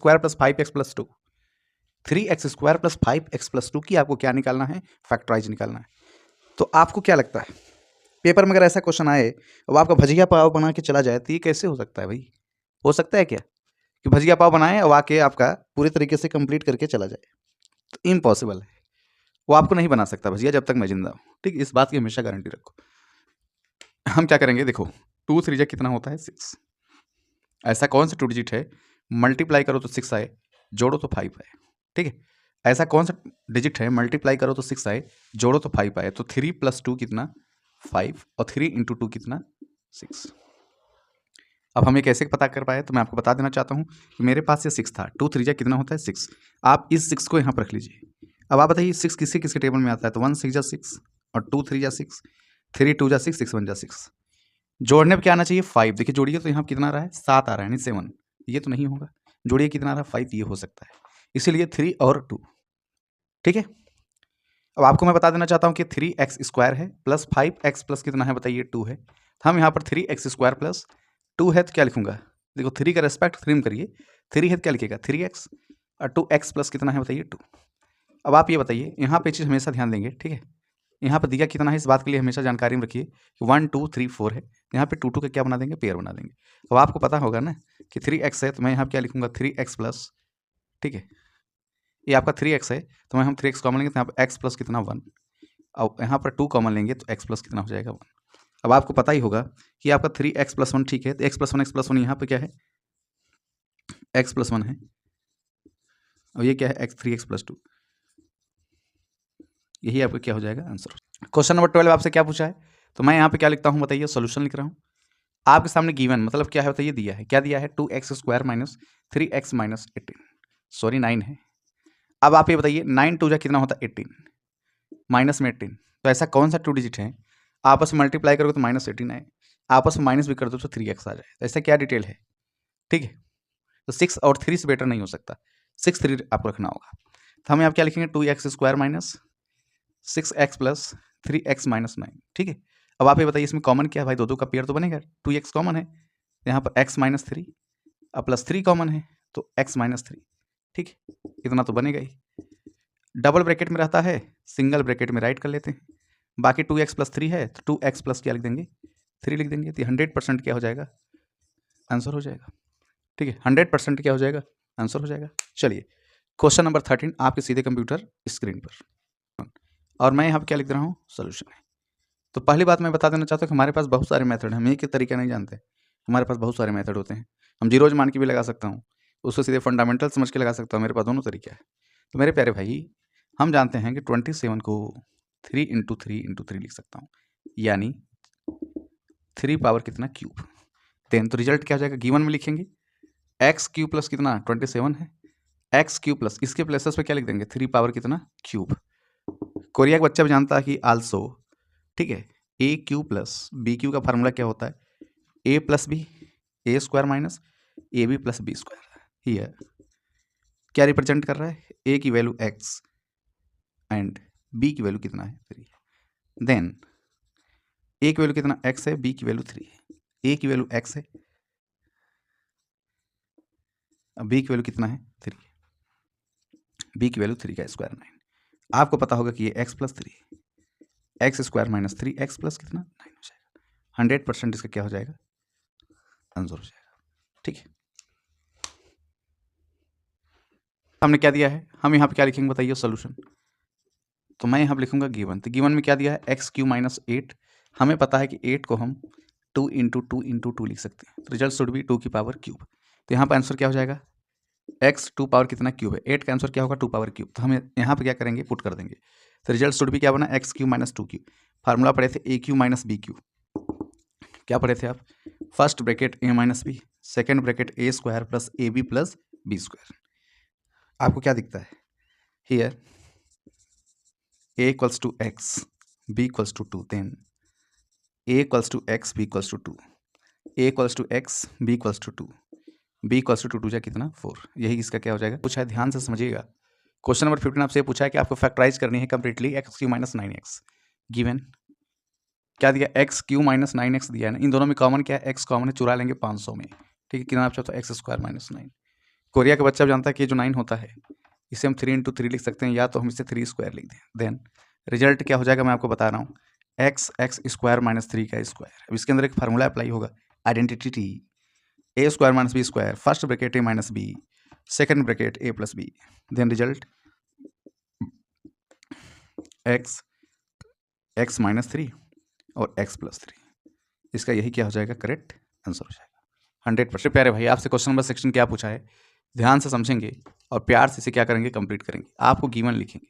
Square plus 5x plus 2, 3x square plus 5x plus 2 की आपको क्या निकालना है, फैक्टराइज निकालना है। तो आपको क्या लगता है पेपर में अगर ऐसा क्वेश्चन आए अब आपका भजिया पाव बना के चला जाए तो ये कैसे हो सकता है भाई? हो सकता है क्या कि भजिया पाव बनाए और आके आपका पूरे तरीके से कंप्लीट करके चला जाए? तो इम्पॉसिबल है, वो आपको नहीं बना सकता भजिया जब तक मैं जिंदा हूँ। ठीक, इस बात की हमेशा गारंटी रखो। हम क्या करेंगे, देखो 2 3 कितना होता है 6। ऐसा कौन सा 2 डिजिट है मल्टीप्लाई करो तो 6 आए, जोड़ो तो 5 आए। ठीक है, ऐसा कौन सा डिजिट है मल्टीप्लाई करो तो 6 आए, जोड़ो तो 5 आए। तो 3 + 2 कितना 5 और 3 × 2 कितना 6। अब हम ये कैसे पता कर पाए, तो मैं आपको बता देना चाहता हूँ कि मेरे पास ये 6 था। 2 3 कितना होता है 6। आप इस 6 को यहाँ पर रख लीजिए। अब आप बताइए 6 किसके किसके टेबल में आता है? तो 1 6 6 और 2 3 6, 3 2 6, 6 1 6। जोड़ने पर क्या आना चाहिए 5। देखिए जोड़िए तो यहाँ कितना आ रहा है 7 आ रहा है, नहीं 7। ये तो नहीं होगा। जोड़िए कितना आ रहा है 5, ये हो सकता है। इसीलिए 3 और 2। ठीक है, अब आपको मैं बता देना चाहता हूँ कि 3x स्क्वायर है प्लस 5x प्लस कितना है बताइए 2 है। तो हम यहाँ पर 3x स्क्वायर प्लस 2 है तो क्या लिखूंगा, देखो 3 का रेस्पेक्ट 3 में करिए, 3 है तो क्या लिखेगा 3x और 2x प्लस कितना है बताइए 2। अब आप ये बताइए, यहाँ पे चीज़ हमेशा ध्यान देंगे। ठीक है, यहाँ पर दिया कितना है इस बात के लिए हमेशा जानकारी में रखिए कि 1 2 3 4 है। यहाँ पे 2 2 का क्या बना देंगे, पेयर बना देंगे। अब आपको पता होगा ना कि 3x है तो मैं यहाँ पर क्या लिखूंगा 3x प्लस, ठीक है ये आपका 3x है तो मैं हम 3x कॉमन लेंगे तो यहाँ पर x प्लस कितना 1, और यहाँ पर 2 कॉमन लेंगे तो x प्लस कितना हो जाएगा 1। अब आपको पता ही होगा कि आपका 3x प्लस 1 ठीक है, तो x प्लस 1 यहाँ पे क्या है x प्लस 1 है और ये क्या है x 3x प्लस 2। यही आपका क्या हो जाएगा आंसर। क्वेश्चन नंबर 12 आपसे क्या पूछा है, तो मैं यहाँ पे क्या लिखता हूँ बताइए, सोल्यूशन लिख रहा हूँ। आपके सामने गिवन मतलब क्या है बताइए, दिया है क्या दिया है 2x square minus 3x minus 18, sorry 9 है। अब आप ये बताइए 9 2 कितना होता है 18 माइनस में 18। तो ऐसा कौन सा 2 डिजिट है आपस में मल्टीप्लाई करोगे तो -18 आए, आपस में माइनस भी कर दो तो 3x आ जाए। तो ऐसा क्या डिटेल है? ठीक है, तो 6 और 3 से बेटर नहीं हो सकता, 6 3 आपको रखना होगा। तो हम यहाँ क्या लिखेंगे 2x square minus 6x plus 3x minus 9। ठीक है, अब आप ये बताइए इसमें कॉमन क्या है भाई, दो का पेयर तो बनेगा, 2x कॉमन है यहाँ पर x माइनस 3 और प्लस 3 कॉमन है तो x माइनस 3। ठीक है, इतना तो बनेगा ही। डबल ब्रैकेट में रहता है, सिंगल ब्रैकेट में राइट कर लेते हैं। बाकी 2x प्लस 3 है तो 2x प्लस क्या लिख देंगे 3 लिख देंगे। तो 100% क्या हो जाएगा आंसर हो जाएगा। ठीक है, 100% क्या हो जाएगा आंसर हो जाएगा। चलिए क्वेश्चन नंबर 13 आपके सीधे कंप्यूटर स्क्रीन पर, और मैं यहाँ पर क्या लिख रहा हूँ सोल्यूशन है। तो पहली बात मैं बता देना चाहता हूँ कि हमारे पास बहुत सारे मेथड हैं, हम एक ही तरीका नहीं जानते, हमारे पास बहुत सारे मेथड होते हैं। हम जीरोज मान के भी लगा सकता हूँ, उसको सीधे फंडामेंटल समझ के लगा सकता हूँ, मेरे पास दोनों तरीका है। तो मेरे प्यारे भाई हम जानते हैं कि 27 को 3 × 3 × 3 लिख सकता हूँ, यानी 3 पावर कितना क्यूब। देन तो रिजल्ट क्या हो जाएगा, गिवन में लिखेंगे एक्स क्यूब प्लस कितना 27 है, एक्स क्यूब प्लस इसके प्लेसेस पे क्या लिख देंगे 3 पावर कितना क्यूब। कोरिया का बच्चा भी जानता है कि आल्सो, ठीक है, A cube plus B cube का फार्मूला क्या होता है A plus B, A square minus A B plus B square. Here क्या रिप्रेजेंट कर रहा है, ए की वैल्यू एक्स एंड बी की वैल्यू कितना है 3। देन ए की वैल्यू कितना एक्स है, बी की वैल्यू 3 है, ए की वैल्यू एक्स है, बी की वैल्यू कितना है 3, बी की वैल्यू 3 का स्क्वायर 9। आपको पता होगा कि ये एक्स प्लस 3 है, x square minus 3 X plus कितना 9 हो जाएगा। 100% इसका क्या हो जाएगा आंसर हो जाएगा। ठीक है, हमने क्या दिया है, हम यहाँ पे क्या लिखेंगे बताइए सोल्यूशन। तो मैं यहाँ पे लिखूंगा गिवन, तो गिवन में क्या दिया है एक्स क्यू माइनस 8। हमें पता है कि 8 को हम 2 × 2 × 2 लिख सकते हैं, तो रिजल्ट शुड बी 2 की पावर क्यूब। तो यहाँ पर आंसर क्या हो जाएगा एक्स 2 पावर कितना क्यूब है, 8 का आंसर क्या होगा 2 पावर क्यूब। तो हम यहाँ पे क्या करेंगे पुट कर देंगे, तो रिजल्ट शुड बी क्या बना X Q minus 2 Q. Formula पढ़े थे A Q minus B Q, क्या पढ़े थे आप, first bracket A minus B, second bracket A square plus A B plus B square. आपको क्या दिखता है here a equals to x, b equals to 2, then a equals to x, b equals to 2, a equals to x, b equals to 2, b equals to 2 कितना 4। यही इसका क्या हो जाएगा, पूछा है ध्यान से समझिएगा। क्वेश्चन नंबर 15 आपसे पूछा है कि आपको फैक्टराइज करनी है completely x Q minus 9x। Given क्या दिया एक्स क्यू माइनस 9x दिया है ना, इन दोनों में कॉमन क्या है एक्स कॉमन है, चुरा लेंगे 500 में। ठीक है, कितना आप चाहते हो एक्स स्क्वायर माइनस 9। कोरिया का बच्चा जानता है कि ये जो 9 होता है इसे हम 3 × 3 लिख सकते हैं, या तो हम इसे 3 स्क्वायर लिख दें। देन रिजल्ट क्या हो जाएगा मैं आपको बता रहा हूँ, एक्स स्क्वायर माइनस 3 का स्क्वायर। अब इसके अंदर एक फार्मूला अप्लाई होगा, आइडेंटिटी टी, A square minus B square, first bracket A minus B, second bracket A plus B, then result X minus 3 और एक्स प्लस 3। इसका यही क्या हो जाएगा, करेक्ट आंसर हो जाएगा 100%। प्यारे भाई, आपसे क्वेश्चन नंबर 16 क्या पूछा है, ध्यान से समझेंगे और प्यार से इसे क्या करेंगे, कंप्लीट करेंगे। आपको गिवन लिखेंगे,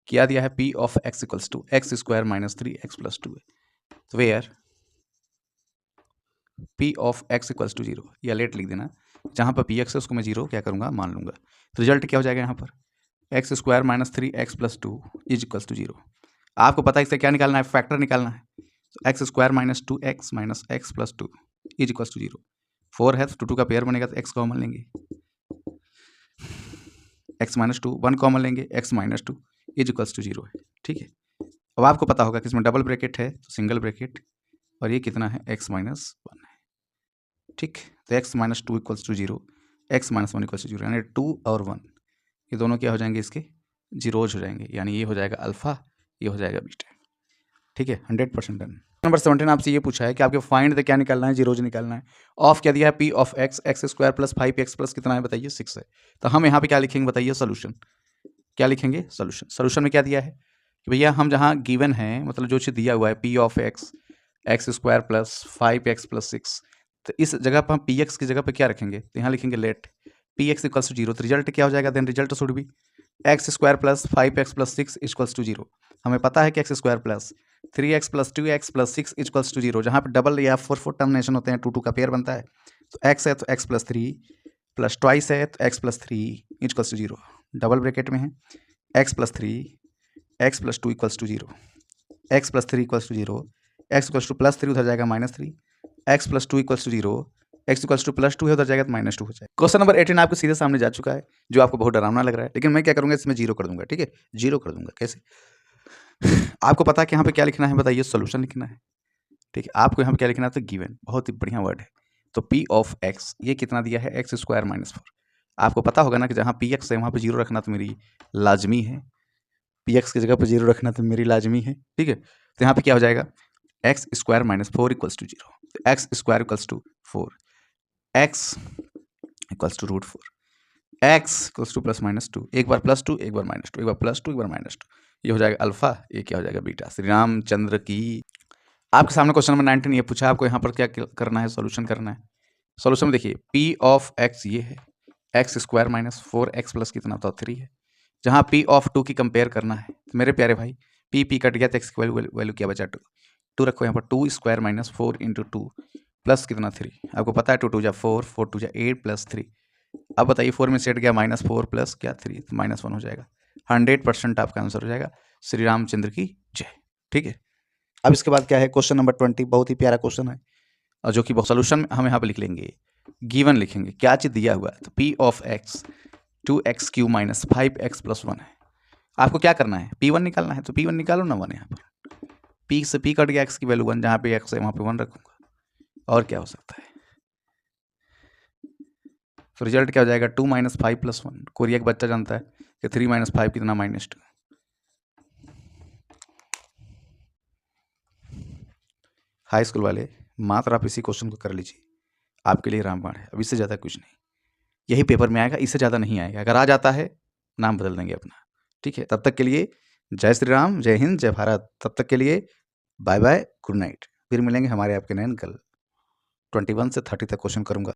क्या दिया है, P of X equals to X square minus 3 X plus 2 है। तो where P of X equals to 0, या लेट लिख देना, जहाँ पर पी एक्स है उसको मैं 0 क्या करूँगा, मान लूँगा। तो रिजल्ट क्या हो जाएगा यहाँ पर, X square minus 3 X plus 2 is equals to 0। आपको पता है इससे क्या निकालना है, फैक्टर निकालना है। तो X square minus 2x minus X plus 2 is equals to 0। 4 है तो 2 का पेयर बनेगा, तो x कॉमन लेंगे, x माइनस 2, 1 कॉमन लेंगे, x minus 2 is equals to 0 है। ठीक है, अब आपको पता होगा कि इसमें डबल ब्रैकेट है तो सिंगल ब्रैकेट, और ये कितना है, x माइनस 1 है। ठीक, तो x minus 2 equals to 0, x minus 1 equals to 0, यानी 2 और 1 ये दोनों क्या हो जाएंगे, इसके जीरोज हो जाएंगे, यानी ये हो जाएगा अल्फा, ये हो जाएगा बीटा। ठीक है, 100% डन। नंबर 17 आपसे ये पूछा है कि आपके फाइंड द क्या निकालना है, जीरोज निकालना है। ऑफ क्या दिया है, P of x x square plus 5x plus कितना है बताइए, 6 है। तो हम यहाँ पे क्या लिखेंगे बताइए, सोल्यूशन। क्या लिखेंगे, सोल्यूशन। सोल्यूशन में क्या दिया है कि भैया हम जहाँ गिवन है, मतलब जो चीज़ दिया हुआ है P of x x square plus 5x plus 6, तो इस जगह पर हम पी एक्स की जगह पर क्या रखेंगे, तो यहाँ लिखेंगे let P X equals to 0। तो रिजल्ट क्या हो जाएगा, then result should be X square plus 5x plus 6 equals to 0। हमें पता है कि X square plus 3x plus 2x plus 6 equals to 0, जहाँ पे डबल या 4 टर्मिनेशन होते हैं, 2 का पेयर बनता है। तो x है तो x प्लस 3 प्लस ट्वाइस है तो x plus 3 equals to 0, double bracket में है x plus 3 x plus 2 equals to 0, x plus 3 equals to 0, x equals to plus 3 उधर जाएगा minus 3, x plus 2 equals to 0, x equals to plus 2 है उधर जाएगा तो माइनस 2 हो जाएगा। क्वेश्चन नंबर 18 आपके सीधे सामने जा चुका है, जो आपको बहुत डरावना लग रहा है, लेकिन मैं क्या करूँगा, इसमें 0 कर दूंगा। ठीक है, 0 कर दूंगा। कैसे, आपको पता है कि यहाँ पे क्या लिखना है बताइए, सोल्यूशन लिखना है। ठीक है, आपको यहाँ पे क्या लिखना है, तो गिवन, बहुत ही बढ़िया वर्ड है। तो पी ऑफ एक्स ये कितना दिया है, एक्स स्क्वायर माइनस 4। आपको पता होगा ना कि जहाँ पी एक्स है वहाँ पे 0 रखना तो मेरी लाजमी है, पी एक्स की जगह पर 0 रखना तो मेरी लाजमी है। ठीक है, तो यहाँ पे क्या हो जाएगा, X square minus 4 equals to 0, X square equals to 4, X equals to root 4, X equals to plus minus 2, एक बार प्लस 2 एक बार माइनस 2, एक बार प्लस 2 एक बार माइनस 2, ये हो जाएगा अल्फा, ये क्या हो जाएगा बीटा। श्री रामचंद्र की। आपके सामने क्वेश्चन नंबर 19 ये पूछा, आपको यहाँ पर क्या करना है, सॉल्यूशन करना है। सॉल्यूशन में देखिए पी ऑफ एक्स ये है, x square minus 4x plus कितना होता है 3 है। जहाँ पी ऑफ 2 की कंपेयर करना है, तो मेरे प्यारे भाई पी कट गया तो एक्स की वैल्यू क्या बचा, 2 रखो यहाँ पर, 2 स्क्वायर माइनस 4 इंटू 2 प्लस कितना 3। आपको पता है 2 2 जा 4, 4 2 जा 8 प्लस 3। अब बताइए 4 में सेट गया माइनस 4 प्लस क्या 3, तो -1 हो जाएगा। 100% आपका आंसर हो जाएगा। श्री रामचंद्र की जय। ठीक है, अब इसके बाद क्या है, क्वेश्चन नंबर 20, बहुत ही प्यारा क्वेश्चन है, और जो कि सोल्यूशन हम यहाँ पे लिख लेंगे, गिवन लिखेंगे, क्या चीज़ दिया हुआ है, तो P of x 2x³ minus 5x plus 1 है। आपको क्या करना है, P1 निकालना है, तो P1 निकालो ना 1 यहाँ पर, P से P कट गया, x की वैल्यू 1, जहाँ पे x है वहाँ पे 1 रखूँगा, और क्या हो सकता है। तो रिजल्ट क्या हो जाएगा, 2 माइनस 5 प्लस 1। कोरिया का बच्चा जानता है कि 3 माइनस 5 कितना, -2। हाई स्कूल वाले मात्र आप इसी क्वेश्चन को कर लीजिए, आपके लिए रामबाण है। अब इससे ज़्यादा कुछ नहीं, यही पेपर में आएगा, इससे ज़्यादा नहीं आएगा। अगर आ जाता है नाम बदल देंगे अपना। ठीक है, तब तक के लिए जय श्री राम, जय हिंद, जय भारत। तब तक के लिए बाय बाय, गुड नाइट। फिर मिलेंगे हमारे आपके नयन कल। 21 से 30 तक क्वेश्चन करूँगा।